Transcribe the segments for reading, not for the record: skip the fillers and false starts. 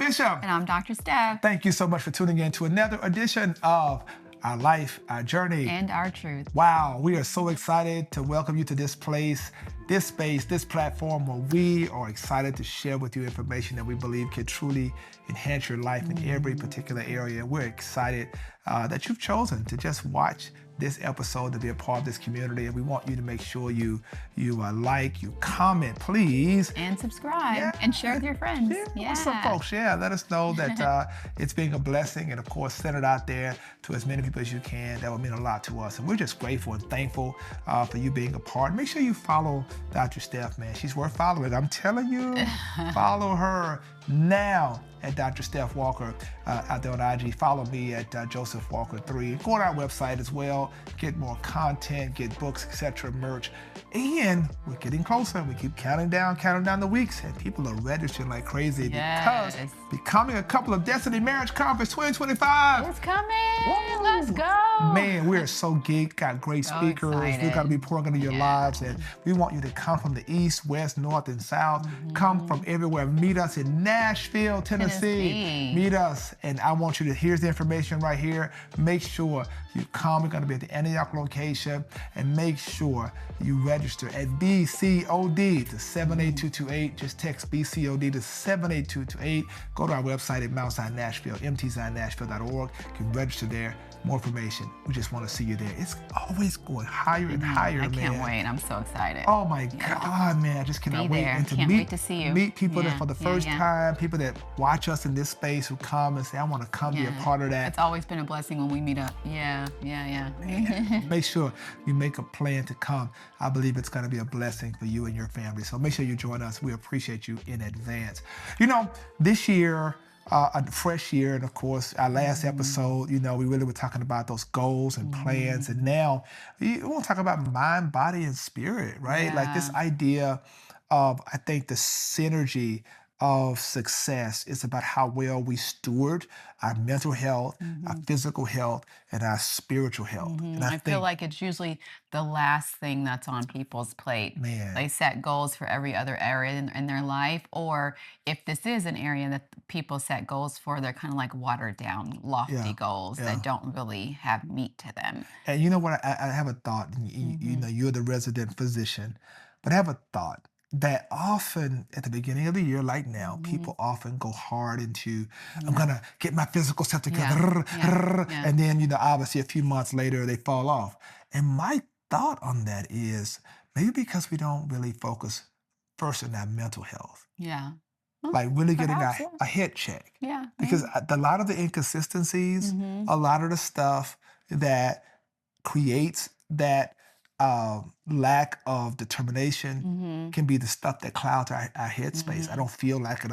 Bishop. And I'm Dr. Steph. Thank you so much for tuning in to another edition of Our Life, Our Journey. And our truth. Wow, we are so excited to welcome you to this place, this space, this platform where we are excited to share with you information that we believe can truly enhance your life in every particular area. We're excited that you've chosen to just watch this episode, to be a part of this community, and we want you to make sure you like, you comment, please, and subscribe, and share with your friends. Yeah, some folks, let us know that it's being a blessing, and of course, send it out there to as many people as you can. That would mean a lot to us, and we're just grateful and thankful for you being a part. Make sure you follow Dr. Steph, man. She's worth following. I'm telling you, follow her now at Dr. Steph Walker out there on IG. Follow me at Joseph Walker 3. Go on our website as well. Get more content, get books, etc., merch. And we're getting closer. We keep counting down the weeks, and people are registering like crazy because becoming a couple of Destiny Marriage Conference 2025. It's coming. Woo! Let's go. Man, we're so geeked. Got great speakers. We're going to be pouring into your lives, and we want you to come from the east, west, north, and south. Come from everywhere. Meet us in Nashville, Tennessee. Meet us, and I want you to, here's the information right here. Make sure you come. We're going to be at the Antioch location, and make sure you register at BCOD to 78228. Just text BCOD to 78228. Go to our website at Mount Zion Nashville, mtzionnashville.org. You can register there. More information. We just want to see you there. It's always going higher and higher, man. I can't wait. I'm so excited. Oh my God, man. I just cannot wait. And can't wait to see you. Meet people that for the first time, people that watch us in this space who come and say, I want to come be a part of that. It's always been a blessing when we meet up. Yeah. Make sure you make a plan to come. I believe it's going to be a blessing for you and your family. So make sure you join us. We appreciate you in advance. You know, this year, a fresh year, and of course, our last episode, we really were talking about those goals and plans, and now we want to talk about mind, body, and spirit, right? Like this idea of, I think, the synergy of success is about how well we steward our mental health, our physical health, and our spiritual health. And I feel like it's usually the last thing that's on people's plate. Man. They set goals for every other area in their life, or if this is an area that people set goals for, they're kind of like watered down, lofty goals that don't really have meat to them. And you know what? I have a thought. You're the resident physician, but I have a thought that often at the beginning of the year, like now, people often go hard into, I'm going to get my physical stuff together. And then, obviously a few months later, they fall off. And my thought on that is maybe because we don't really focus first on our mental health. Like really getting a head check. Because a lot of the inconsistencies, a lot of the stuff that creates that lack of determination can be the stuff that clouds our headspace. I don't feel like it.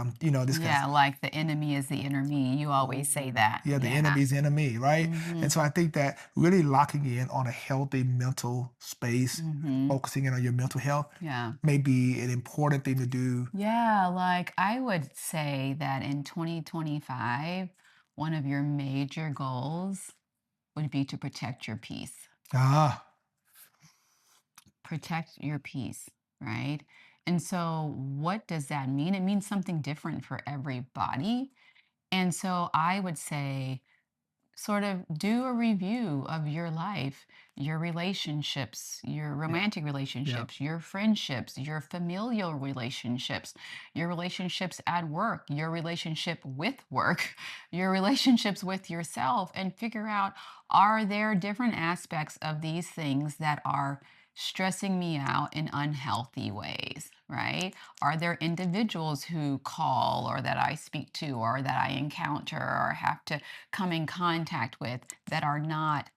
Like the enemy is the inner me. You always say that. The enemy's enemy, right? And so I think that really locking in on a healthy mental space, focusing in on your mental health, may be an important thing to do. Like I would say that in 2025, one of your major goals would be to protect your peace. Protect your peace, right? And so what does that mean? It means something different for everybody. And so I would say, sort of do a review of your life, your relationships, your romantic relationships, your friendships, your familial relationships, your relationships at work, your relationship with work, your relationships with yourself, and figure out, are there different aspects of these things that are stressing me out in unhealthy ways, right? Are there individuals who call or that I speak to or that I encounter or have to come in contact with that are not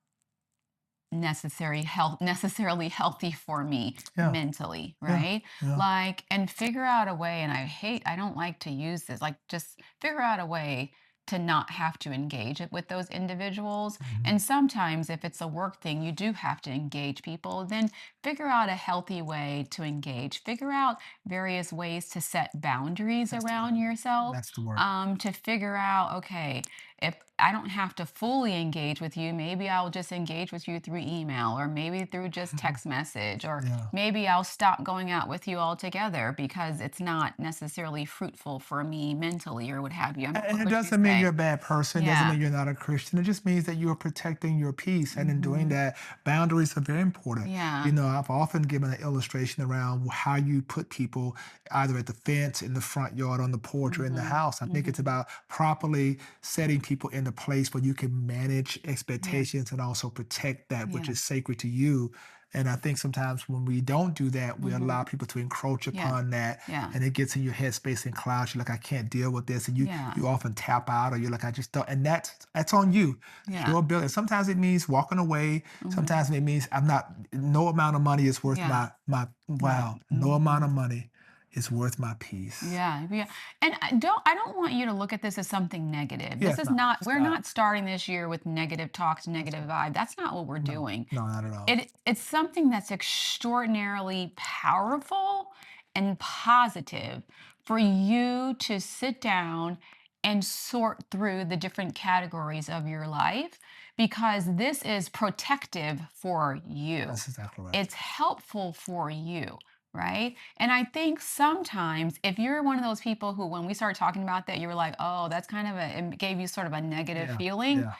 necessarily healthy for me mentally, right? Like, and figure out a way, and I don't like to use this, like just figure out a way to not have to engage it with those individuals. And sometimes if it's a work thing, you do have to engage people, then figure out a healthy way to engage. Figure out various ways to set boundaries around yourself. That's the word. To figure out, okay, if I don't have to fully engage with you, maybe I'll just engage with you through email or maybe through just text message, or Yeah. maybe I'll stop going out with you altogether because it's not necessarily fruitful for me mentally or what have you. And What it would you doesn't mean you're say? a bad person. It doesn't Yeah. mean you're not a Christian. It just means that you are protecting your peace. And in doing Hmm. that, boundaries are very important. Yeah. I've often given an illustration around how you put people either at the fence, in the front yard, on the porch, or in the Hmm. house. I think it's Hmm. about properly setting people in a place where you can manage Yes. expectations and also protect that which is Yes. sacred to you. And I think sometimes when we don't do that, we Hmm. allow people to encroach Yeah. upon that, Yeah. and it gets in your headspace and clouds. You're like, I can't deal with this. And Yeah. you often tap out, or you're like, I just don't. And that's on you. It's Yeah. your ability. Sometimes it means walking away. Hmm. Sometimes it means I'm not, no amount of money is worth Yeah. Right. wow, no amount Hmm. of money is worth my peace. Yeah, yeah. And I don't want you to look at this as something negative. This Yes, is no, not it's we're not. not starting this year with negative talks, It's negative not. vibe. That's not what we're No, doing. no, not at all. It's something that's extraordinarily powerful and positive for you to sit down and sort through the different categories of your life, because this is protective for you. That's exactly right. It's helpful for you, right? And I think sometimes if you're one of those people who, when we started talking about that, you were like, oh, that's kind of it gave you sort of a negative Yeah, feeling, yeah.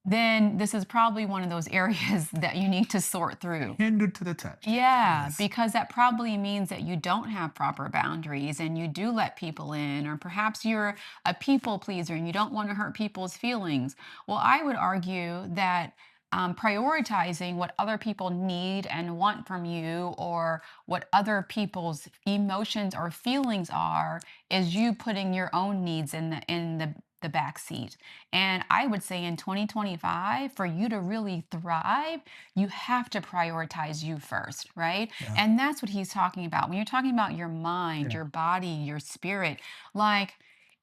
then this is probably one of those areas that you need to sort through. Hindered to the touch. Yeah, Yes. because that probably means that you don't have proper boundaries and you do let people in, or perhaps you're a people pleaser and you don't want to hurt people's feelings. Well, I would argue that prioritizing what other people need and want from you, or what other people's emotions or feelings are, is you putting your own needs in the back seat. And I would say in 2025, for you to really thrive, you have to prioritize you first, right? Yeah, And that's what he's talking about. When you're talking about your mind, yeah, your body, your spirit, like,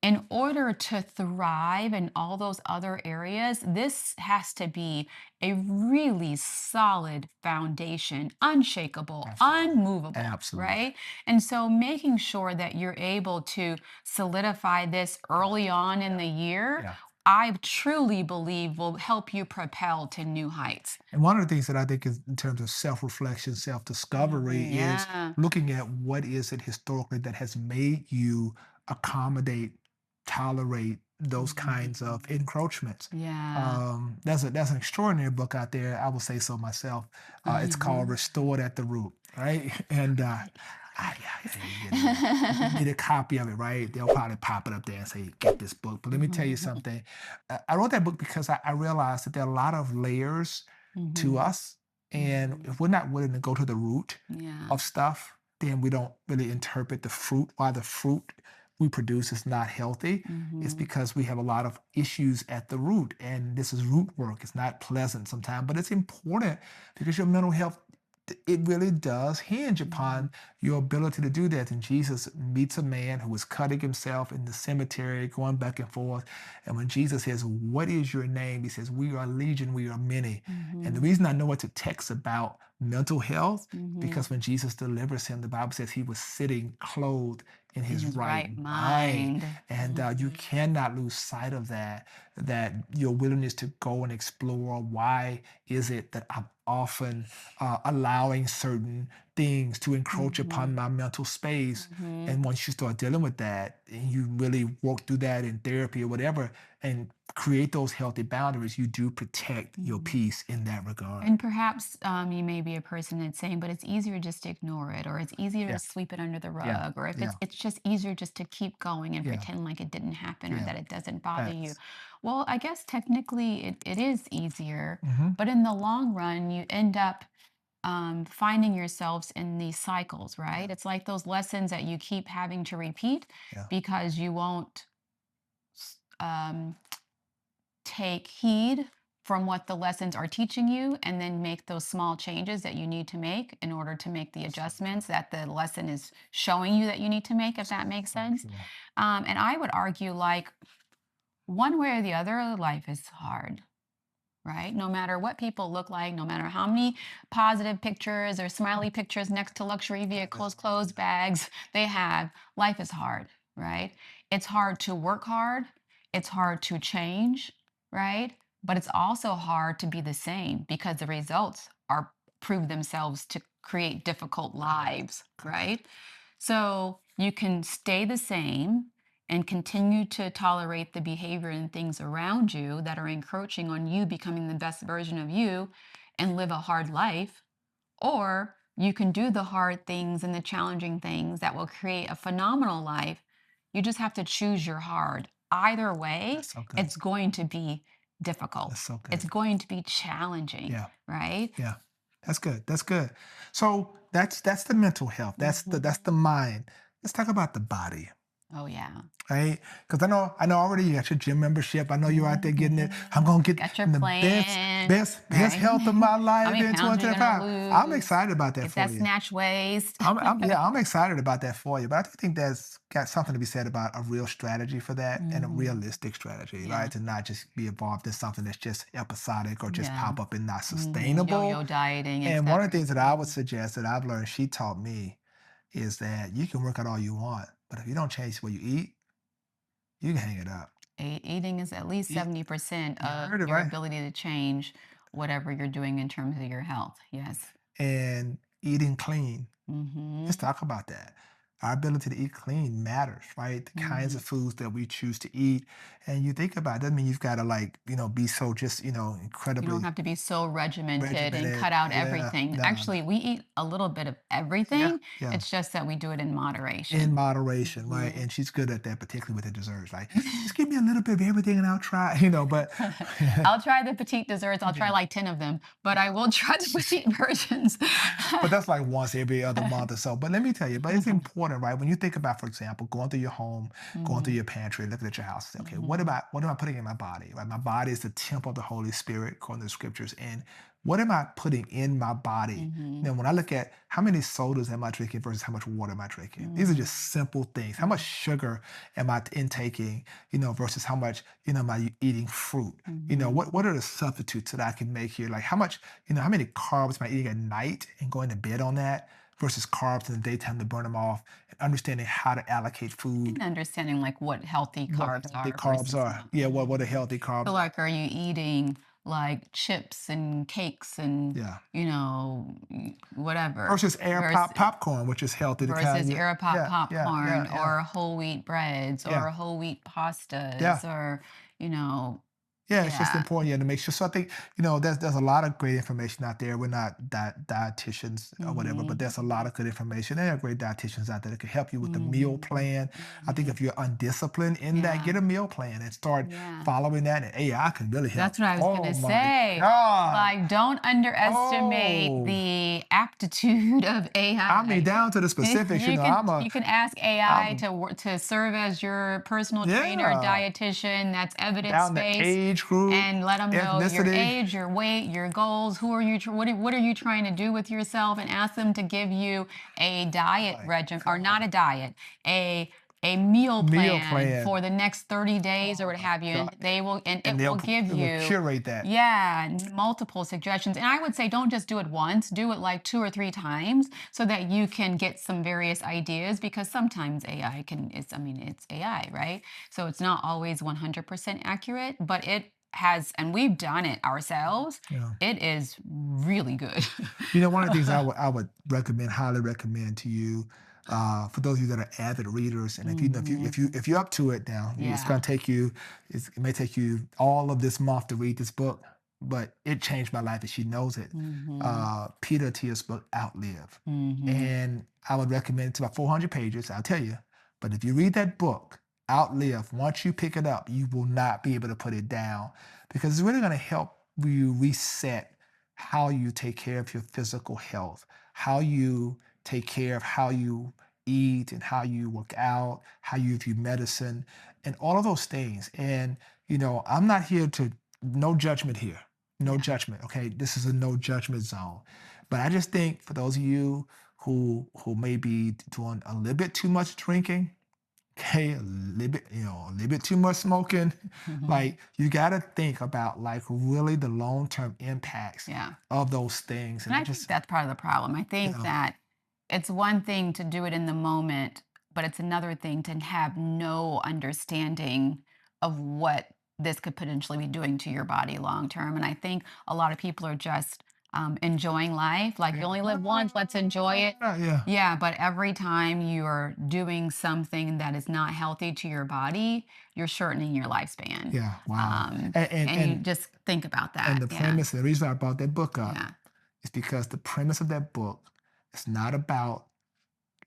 in order to thrive in all those other areas, this has to be a really solid foundation, unshakable, absolutely. unmovable, Absolutely. right? And so making sure that you're able to solidify this Yeah, early on in yeah, the year, yeah. I truly believe will help you propel to new heights. And one of the things that I think is in terms of self-reflection, self-discovery Mhm, is yeah. looking at what is it historically that has made you accommodate, tolerate those kinds of Mhm. encroachments. Yeah. That's an extraordinary book out there. I will say so myself. It's called Mhm. Restored at the Root, right? And you need a copy of it, right? They'll probably pop it up there and say, "Get this book." But let me tell you Mhm. something. I wrote that book because I realized that there are a lot of layers to Mhm. us. And Mhm. if we're not willing to go to the root Yeah. of stuff, then we don't really interpret the fruit. Why the fruit we produce is not healthy, it's Mhm. because we have a lot of issues at the root. And this is root work. It's not pleasant sometimes, but it's important because your mental health, it really does hinge Mhm. upon your ability to do that. And Jesus meets a man who was cutting himself in the cemetery, going back and forth. And when Jesus says, "What is your name?" He says, "We are legion, we are many." And the Mhm. reason I know what to text about mental health, Mhm. because when Jesus delivers him, the Bible says he was sitting clothed in In his his right right mind. mind. And you Mhm. cannot lose sight of that, that your willingness to go and explore why is it that I'm often allowing certain things to encroach upon Mhm. my mental space. Mhm. And once you start dealing with that, and you really work through that in therapy or whatever, and create those healthy boundaries, you do protect your Mhm. peace in that regard. And perhaps you may be a person that's saying, but it's easier just to ignore it, or it's easier to Yeah, sweep it under the yeah, rug, or if yeah, it's just easier just to keep going and yeah, pretend like it didn't happen or yeah. that it doesn't bother you. That's Well, I guess technically it is easier, hmm but in the long run, you end up finding yourselves in these cycles, yeah, right? It's like those lessons that you keep having to repeat yeah, because you won't um, take heed from what the lessons are teaching you, and then make those small changes that you need to make in order to make the so true. adjustments that the lesson is showing you that you need to make, if that makes So sense. true. And I would argue, like, one way or the other, life is hard, right? No matter what people look like, no matter how many positive pictures or smiley pictures next to luxury Life is vehicles, hard. clothes, bags they have, life is hard, right? It's hard to work hard. it's hard to change, right? But it's also hard to be the same because the results are prove themselves to create difficult Correct. lives, Correct. right? So you can stay the same and continue to tolerate the behavior and things around you that are encroaching on you becoming the best version of you and live a hard life, or you can do the hard things and the challenging things that will create a phenomenal life. You just have to choose your hard. Either way, That's so good. it's going to be That's difficult. so It's good. going to be challenging, Yeah. right? Yeah. That's good. That's good. So that's the mental health. That's the Mhm. mind. Let's talk about the body. Oh, yeah. Right? Because I know already you got your gym membership. I know you're out there getting it. I'm Mhm. gonna get Got your in the best, plan, best right? health of my How life many in pounds are you going to 2025. I'm lose? excited about that Get for that you. snatch waist. I'm excited about that for you. But I do think there's got something to be said about a real strategy for that and a Mhm. realistic strategy, right? Yeah. To not just be involved in something that's just episodic or just Yeah. pop up and not Yo-yo sustainable. dieting, And one of the etc. things that I would suggest that I've learned, she taught me, is that you can work out all you want, but if you don't change what you eat, you can hang it up. Eating is at least You, 70% you of heard it your right. ability to change whatever you're doing in terms of your health. Yes. And eating clean. Mm-hmm. Let's talk about that. Our ability to eat clean matters, right? The kinds Mm-hmm. of foods that we choose to eat. And you think about it, doesn't mean you've got to like, be so just, You don't incredibly have to be so regimented and regimented. cut out Yeah. everything. No. Actually, we eat a little bit of Yeah. everything. Yeah. It's just that we do it in In moderation. moderation, right? Mhm. And she's good at that, particularly with the desserts, right? Just give me a little bit of everything and I'll try, but I'll try the petite desserts. I'll try yeah. like 10 of them, but I will try the petite versions. But that's like once every other month or so. But let me tell you, but it's important, right? When you think about, for example, going through your home, going through Mhm, your pantry, looking at your house, say, okay, what mhm, about what am I putting in my body? Right? My body is the temple of the Holy Spirit, according to the scriptures. And what am I putting in my body? mhm, When I look at how many sodas am I drinking versus how much water am I drinking, these are mm, just simple things. How much mm, sugar am I intaking, versus how much, am I eating fruit? mhm. What are the substitutes that I can make here? Like how many carbs am I eating at night and going to bed on that versus carbs in the daytime to burn them off and understanding how to allocate food, And understanding like what healthy what carbs healthy are carbs versus are. not. Yeah, what are Mhm. healthy So carbs are. like, are you eating like chips and cakes and Yeah. whatever Versus air pop versus popcorn, which is healthy to kind of versus you. Aeropop Yeah, yeah, yeah, popcorn yeah, or whole wheat breads yeah, or whole wheat pastas yeah. or you know Yeah, it's just yeah. important, to make sure. So I think, there's a lot of great information out there. We're not dietitians or whatever, but Mhm. there's a lot of good information. There are great dietitians out there that can help you with the meal Mhm. plan. I think Mhm. if you're undisciplined in that, Yeah. get a meal plan and start Yeah. following that. And AI can really help. That's what I was Oh gonna my say. God. Like, don't underestimate Oh, the aptitude of I mean, AI. down to the specifics, You can I'm a, you can ask AI I'm, to serve as your personal trainer, yeah, dietitian that's down the evidence-based, age group, and let them know your ethnicity. age, your weight, your goals. Who are you? What are you trying to do with yourself? And ask them to give you a diet My regimen, or not God. a diet, a a meal Meal plan plan. for the next 30 days or Oh what my have you, and God. And it will give it will you, curate that. yeah, multiple suggestions. And I would say don't just do it once, do it like 2 or 3 times so that you can get some various ideas, because sometimes AI can, it's AI, right? So it's not always 100% accurate, but it has, and we've done it ourselves. Yeah. It is really good. One of the things I would recommend, highly recommend to you, for those of you that are avid readers, and if you know Hmm. if you're up to it now, it's Yeah. going to take you. It may take you all of this month to read this book, but it changed my life, and she knows it. Hmm. Peter Thiel's book, Outlive, Hmm. and I would recommend it's about 400 pages. I'll tell you, but if you read that book, Outlive, once you pick it up, you will not be able to put it down because it's really going to help you reset how you take care of your physical health, how you take care of how you eat and how you work out, how you view medicine, and all of those things. And, I'm not here to, no judgment here, no Yeah. judgment. Okay. This is a no judgment zone. But I just think for those of you who may be doing a little bit too much drinking, okay, a little bit too much smoking. Like you got to think about like really the long-term impacts Yeah. of those things. And And I I think just, that's part of the problem. I you think know, that it's one thing to do it in the moment, but it's another thing to have no understanding of what this could potentially be doing to your body long term. And I think a lot of people are just enjoying life. Like, you Yeah. only live once, let's enjoy it. Yeah. Yeah, but every time you're doing something that is not healthy to your body, you're shortening your lifespan. Yeah. Wow. And and And you and, just think about and that. the Yeah. premise, the reason I brought that book up Yeah. is because the premise of that book is not about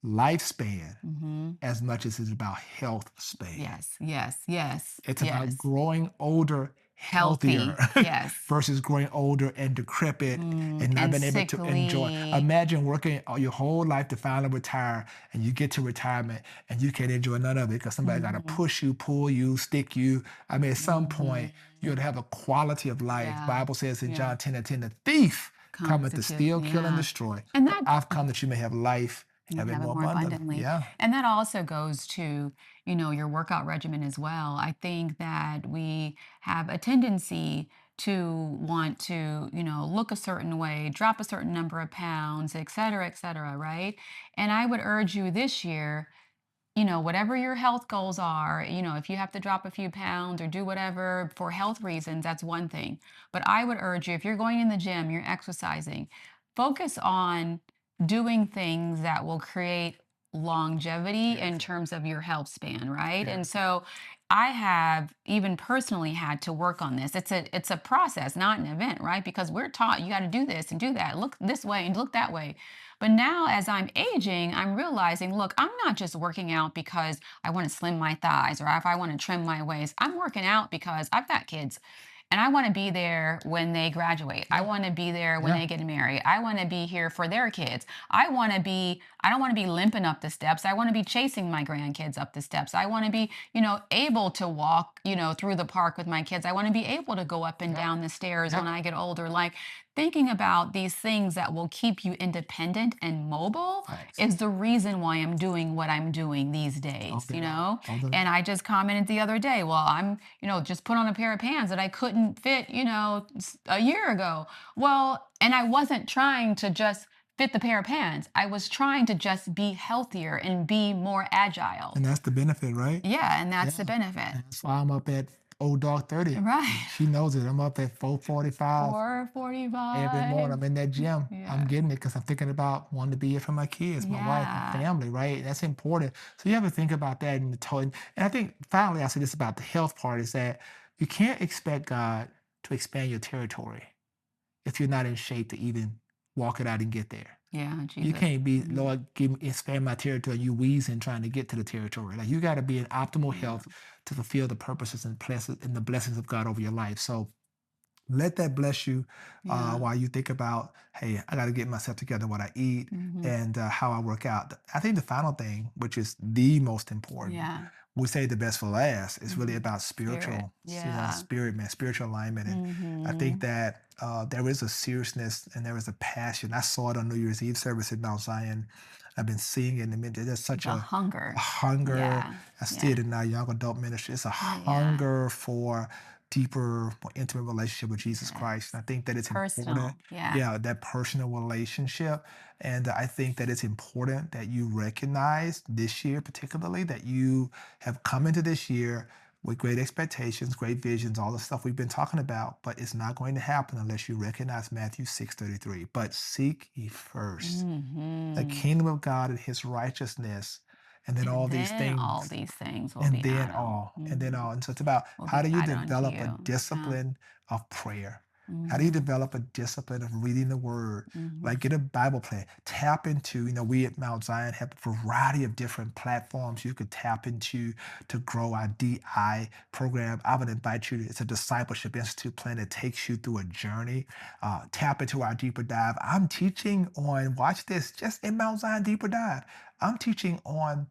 lifespan Hmm. as much as it's about health span. Yes. Yes. Yes. It's about Yes. growing older healthier Healthy. Yes. versus growing older and decrepit and not And being able to enjoy. sickly. Imagine working all your whole life to finally retire and you get to retirement and you can't enjoy none of it because somebody got to Hmm. push you, pull you, stick you. I mean, at some point, Hmm. you'll have a quality of life. Yeah. Bible says in Yeah. John 10 and 10, the thief Comes cometh to to kill. steal, kill, and Yeah. destroy. And But that I've come that you may have life, and have it have it more more abundantly. abundantly. Yeah. And that also goes to, your workout regimen as well. I think that we have a tendency to want to, look a certain way, drop a certain number of pounds, et cetera, right? And I would urge you this year, whatever your health goals are, if you have to drop a few pounds or do whatever for health reasons, that's one thing. But I would urge you, if you're going in the gym, you're exercising, focus on doing things that will create longevity in Spiritual. terms of your health span, right? And Spiritual. so I have even personally had to work on this. It's a process, not an event, right? Because we're taught you got to do this and do that, look this way and look that way. But now, as I'm aging, I'm realizing, look, I'm not just working out because I want to slim my thighs or if I want to trim my waist. I'm working out because I've got kids and I want to be there when they graduate. I Yeah. want to be there when Yeah. they get married. I want to be here for their kids. I don't want to be limping up the steps. I want to be chasing my grandkids up the steps. I want to be, able to walk, through the park with my kids. I want to be able to go up and Yeah. down the stairs Yeah. when I get older. Like, thinking about these things that will keep you independent and mobile Thanks. is the reason why I'm doing what I'm doing these days, Totally right. Totally And right. I just commented the other day, well, I'm, just put on a pair of pants that I couldn't fit, a year ago. Well, and I wasn't trying to just fit the pair of pants. I was trying to just be healthier and be more agile. And that's the benefit, right? Yeah, and Yeah. that's the benefit. And that's why I'm up at old dog 30. Right. She knows it. I'm up at 4:45 every morning. 4:45. I'm in that gym. I'm Yeah. getting it because I'm thinking about wanting to be here for my kids, my wife, my Yeah. family, right? That's important. So you have to think about that in the total. And I think finally, I say this about the health part is that you can't expect God to expand your territory if you're not in shape to even walk it out and get there. Yeah, You Jesus. can't be, Mhm. Lord, give me expand my territory. You wheezing trying to get to the territory. Like you got to be in optimal Yeah. health to fulfill the purposes and the blessings of God over your life. So let that bless you Yeah. while you think about, hey, I got to get myself together, what I eat, Mhm. and how I work out. I think the final thing, which is the most important, Yeah. we say the best for last, is really Mhm. about Spirit. spiritual, Yeah. spirit, man, spiritual alignment. And I think Mhm. that there is a seriousness and there is a passion. I saw it on New Year's Eve service at Mount Zion. I've been seeing it. And there's such The a hunger. hunger. Yeah. I see Yeah. it in our young adult ministry. It's a Yeah. hunger for deeper, more intimate relationship with Jesus Christ. And Yes. I think that it's important. Personal. Yeah. Yeah, that personal relationship. And I think that it's important that you recognize this year, particularly, that you have come into this year with great expectations, great visions, all the stuff we've been talking about, but it's not going to happen unless you recognize Matthew 6:33. But seek ye first the Mhm. kingdom of God and his righteousness, and then And all these then all things these things will and be then added. all, and then Mhm. all. And so it's about Will how be do you added unto develop a you. Yeah. discipline of prayer? How do you Mhm. develop a discipline of reading the word? Mhm. Like get a Bible plan. Tap into, we at Mount Zion have a variety of different platforms you could tap into to grow our DI program. I would invite you to, it's a discipleship institute plan that takes you through a journey. Tap into our deeper dive. I'm teaching on, watch this, just in Mount Zion Deeper Dive. I'm teaching on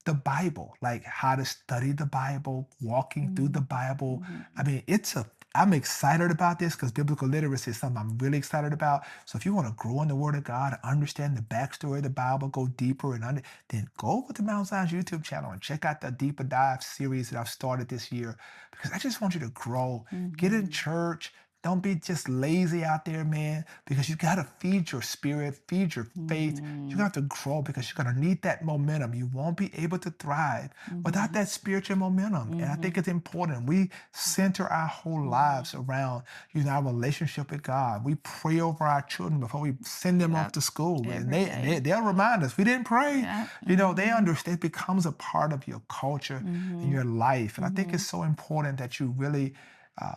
the Bible, like how to study the Bible, walking through the Mhm. Bible. I Mhm. mean, I'm excited about this because biblical literacy is something I'm really excited about. So if you want to grow in the Word of God, understand the backstory of the Bible, go deeper then go over to Mount Zion's YouTube channel and check out the deeper dive series that I've started this year because I just want you to grow, get in Mhm. church, Don't be just lazy out there, man, because you got to feed your spirit, feed your faith. You Mhm. have to grow because you're going to need that momentum. You won't be able to thrive without Mhm. that spiritual momentum. And I think Mhm. it's important. We center our whole lives Mhm. around, our relationship with God. We pray over our children before we send them off Yep. to school. And Every day. they'll remind us, we didn't pray. Yep. They Mhm. understand it becomes a part of your culture and Mhm. your life. And I think it's Mhm. so important that you really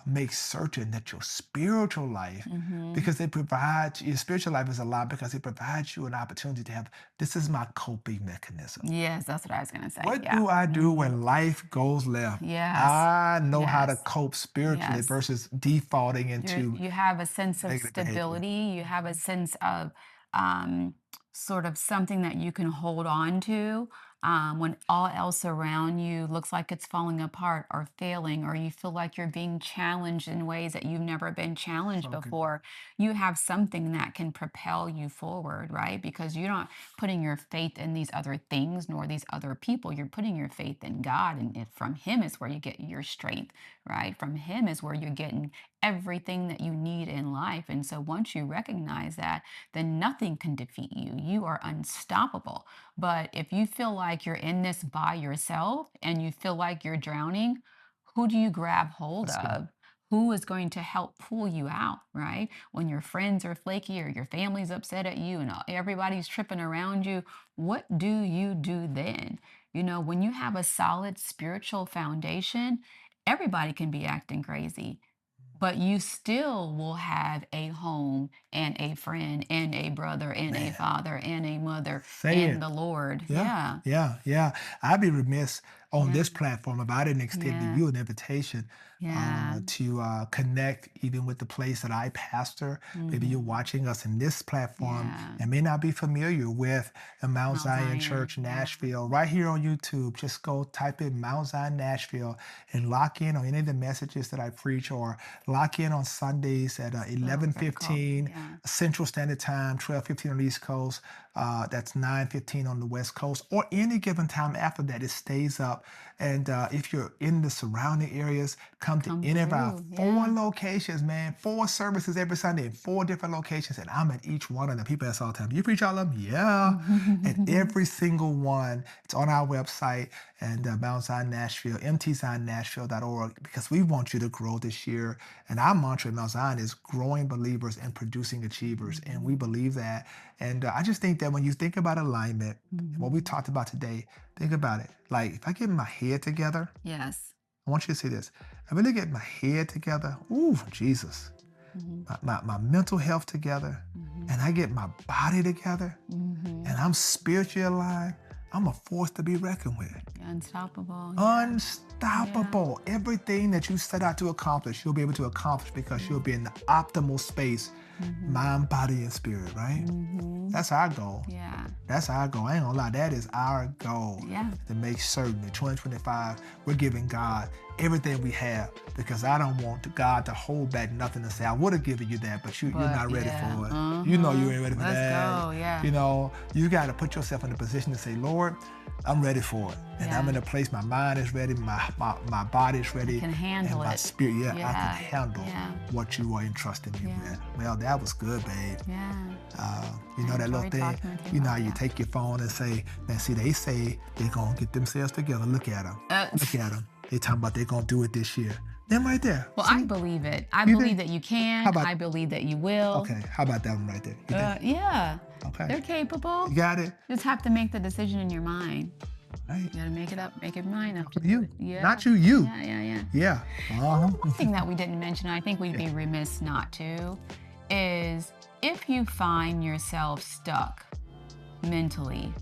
make certain that your spiritual life, Mhm. because it provides your spiritual life is a lot because it provides you an opportunity to have this is my coping mechanism. Yes, that's what I was gonna say. What Yeah. do I do Mhm. when life goes left? Yes. I know how to Yes. cope spiritually Yes. versus defaulting into You have a sense of negative behavior. stability. You have a sense of um, sort of something that you can hold on to when all else around you looks like it's falling apart or failing, or you feel like you're being challenged in ways that you've never been challenged So good. before. You have something that can propel you forward, right? Because you're not putting your faith in these other things nor these other people. You're putting your faith in God, and from Him is where you get your strength, right? From Him is where you're getting everything that you need in life. And so once you recognize that, then nothing can defeat you. You are unstoppable. But if you feel like you're in this by yourself and you feel like you're drowning, who do you grab hold That's good. of? Who is going to help pull you out, right? When your friends are flaky or your family's upset at you and everybody's tripping around you, what do you do then? When you have a solid spiritual foundation, everybody can be acting crazy, but you still will have a home and a friend and a brother and a Man, father and a mother say and it. the Lord. Yeah, Yeah. yeah, yeah. I'd be remiss on Yeah. this platform if I didn't extend to Yeah. you an invitation Yeah. to connect even with the place that I pastor. Maybe you're Hmm. watching us in this platform Yeah. and may not be familiar with the Mount Mount Zion Zion. Church Yeah. Nashville. Right here on YouTube, just go type in Mount Zion Nashville and lock in on any of the messages that I preach, or lock in on Sundays at Oh, critical. 11:15 Yeah. Central Standard Time, 12:15 on the East Coast. That's 9:15 on the West Coast, or any given time after that. It stays up. And if you're in the surrounding areas, come to Come any of our through. four Yeah. locations, man. Four services every Sunday in four different locations. And I'm at each one of them. People ask all the time, you preach all of them? Yeah. At every single one. It's on our website and Mount Zion Nashville, mtzionnashville.org, because we want you to grow this year. And our mantra at Mount Zion is growing believers and producing achievers. And we Mhm. believe that. And I just think that when you think about alignment, what we Mhm. talked about today, think about it. Like, if I get my head together, Yes. I want you to see this. I really get my head together. Ooh, Jesus. Mhm. My mental health together, Mhm. and I get my body together, and Mhm. I'm spiritually aligned, I'm a force to be reckoned with. Unstoppable. Yeah. Yeah. Unstoppable. Everything that you set out to accomplish, you'll be able to accomplish because you'll be in the optimal space, Mhm. mind, body, and spirit, right? Mhm. That's our goal. Yeah. That's our goal. I ain't gonna lie, that is our goal, Yeah. to make certain that 2025, we're giving God everything we have, because I don't want God to hold back nothing to say, I would have given you that, but you're But not ready yeah. for it. You know you Uh-huh. ain't ready for Let's that. go. Yeah. You got to put yourself in a position to say, Lord, I'm ready for it. And I'm Yeah. in a place, my mind is ready, my body is I ready, can and handle my it. spirit, yeah, I can Yeah. handle Yeah. what you are entrusting me Yeah. with. Well, that was good, babe. Yeah. You I know that little enjoyed thing, talking with you you know about how you yeah. take your phone and say, man, see, they say they're going to get themselves together. Look at them. Uh, Look at them. They talking about they're going to do it this year. Them right there. well, I See? believe it. I You believe think? that you How can. about, I believe that you will. okay, how about that one right there? You think? Yeah. Okay. They're capable. You got it? Just have to make the decision in your mind. Right. You got to make it up. Make it mind up to do You. it. Yeah. Not you, you. Yeah. Yeah. Yeah. Yeah. Well, Uh-huh. one thing that we didn't mention, I think we'd Yeah. be remiss not to, is if you find yourself stuck mentally,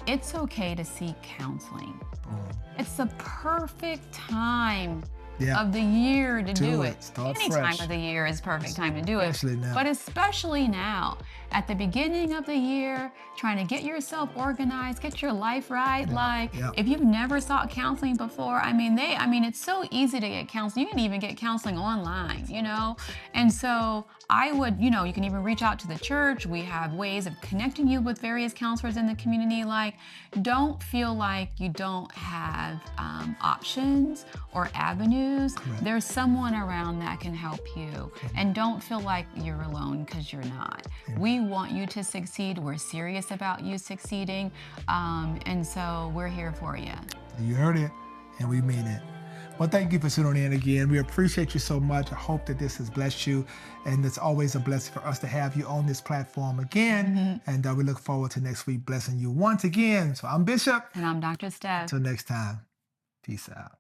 it's okay to seek counseling. Boom. It's the perfect time Yeah. of the year to do Do it. it. Start Any time fresh. of the year is perfect time to do it, Especially now. but especially now. at the beginning of the year, trying to get yourself organized, get your life right. Yep. Like Yep. if you've never sought counseling before, I mean, it's so easy to get counseling. You can even get counseling online, you know? And so I would, you can even reach out to the church. We have ways of connecting you with various counselors in the community. Like, don't feel like you don't have options or avenues. Correct. There's someone around that can help you. Amen. And don't feel like you're alone because you're not. Amen. We want you to succeed. We're serious about you succeeding. And so we're here for you. You heard it, and we mean it. Well, thank you for tuning in again. We appreciate you so much. I hope that this has blessed you. And it's always a blessing for us to have you on this platform again. And we look forward to next week blessing you once again. So I'm Bishop. And I'm Dr. Steph. Until next time, peace out.